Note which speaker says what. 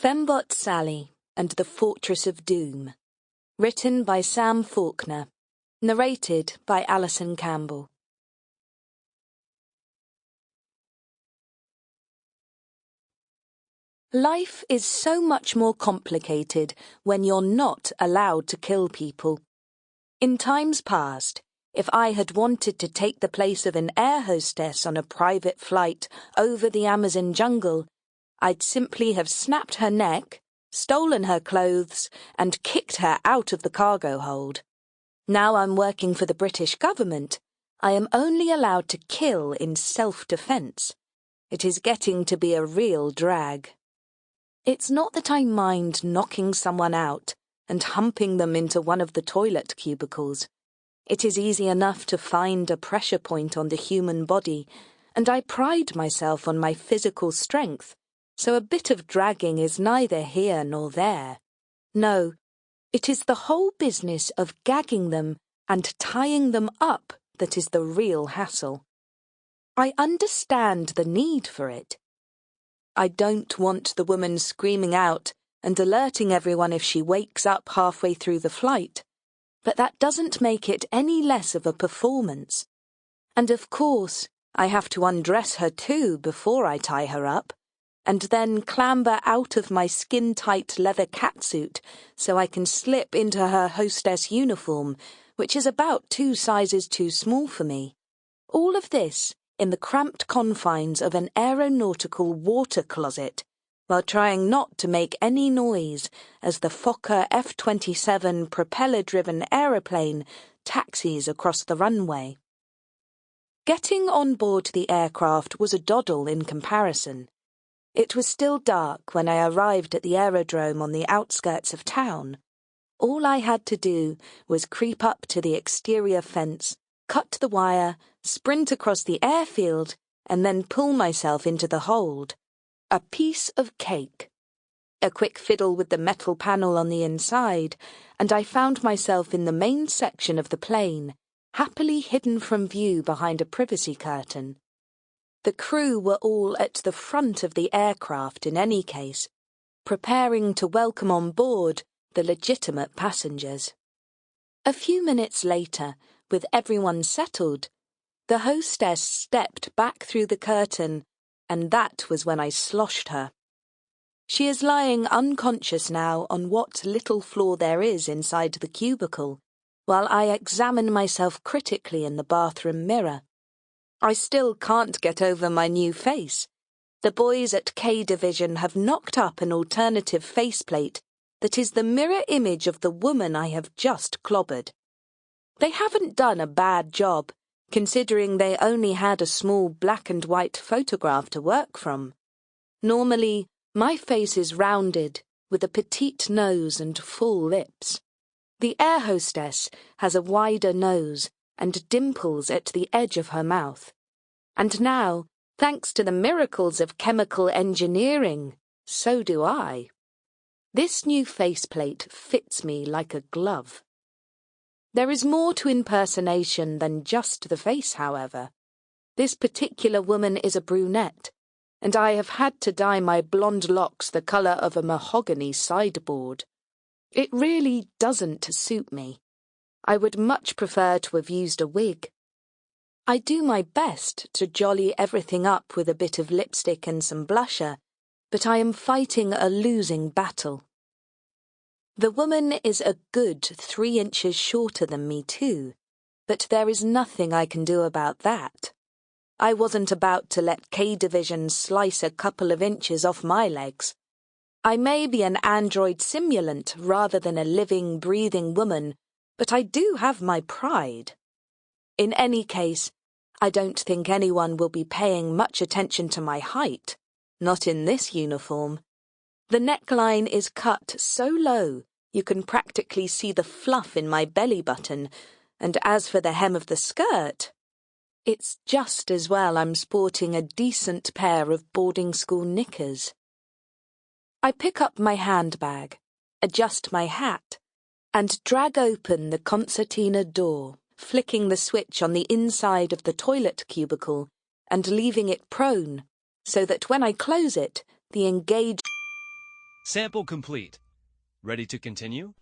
Speaker 1: Fembot Sally and the Fortress of Doom. Written by Sam Faulkner. Narrated by Alison Campbell. Life is so much more complicated when you're not allowed to kill people. In times past, if I had wanted to take the place of an air hostess on a private flight over the Amazon jungle, I'd simply have snapped her neck, stolen her clothes, and kicked her out of the cargo hold. Now I'm working for the British government. I am only allowed to kill in self-defense. It is getting to be a real drag. It's not that I mind knocking someone out and humping them into one of the toilet cubicles. It is easy enough to find a pressure point on the human body, and I pride myself on my physical strength, so a bit of dragging is neither here nor there. No, it is the whole business of gagging them and tying them up that is the real hassle. I understand the need for it. I don't want the woman screaming out and alerting everyone if she wakes up halfway through the flight, but that doesn't make it any less of a performance. And of course, I have to undress her too before I tie her up, and then clamber out of my skin-tight leather catsuit so I can slip into her hostess uniform, which is about 2 sizes too small for me. All of this in the cramped confines of an aeronautical water closet, while trying not to make any noise as the Fokker F-27 propeller-driven aeroplane taxis across the runway. Getting on board the aircraft was a doddle in comparison. It was still dark when I arrived at the aerodrome on the outskirts of town. All I had to do was creep up to the exterior fence, cut the wire, sprint across the airfield, and then pull myself into the hold. A piece of cake. A quick fiddle with the metal panel on the inside, and I found myself in the main section of the plane, happily hidden from view behind a privacy curtain. The crew were all at the front of the aircraft in any case, preparing to welcome on board the legitimate passengers. A few minutes later, with everyone settled, the hostess stepped back through the curtain, and that was when I sloshed her. She is lying unconscious now on what little floor there is inside the cubicle, while I examine myself critically in the bathroom mirror. I still can't get over my new face. The boys at K Division have knocked up an alternative faceplate that is the mirror image of the woman I have just clobbered. They haven't done a bad job, considering they only had a small black and white photograph to work from. Normally, my face is rounded, with a petite nose and full lips. The air hostess has a wider nose and dimples at the edge of her mouth. And now, thanks to the miracles of chemical engineering, so do I. This new faceplate fits me like a glove. There is more to impersonation than just the face, however. This particular woman is a brunette, and I have had to dye my blonde locks the colour of a mahogany sideboard. It really doesn't suit me. I would much prefer to have used a wig. I do my best to jolly everything up with a bit of lipstick and some blusher, but I am fighting a losing battle. The woman is a good 3 inches shorter than me too, but there is nothing I can do about that. I wasn't about to let K Division slice a couple of inches off my legs. I may be an android simulant rather than a living, breathing woman, but I do have my pride. In any case, I don't think anyone will be paying much attention to my height, not in this uniform. The neckline is cut so low you can practically see the fluff in my belly button, and as for the hem of the skirt, it's just as well I'm sporting a decent pair of boarding school knickers. I pick up my handbag, adjust my hat, and drag open the concertina door, flicking the switch on the inside of the toilet cubicle and leaving it prone, so that when I close it, the engaged
Speaker 2: Sample complete. Ready to continue?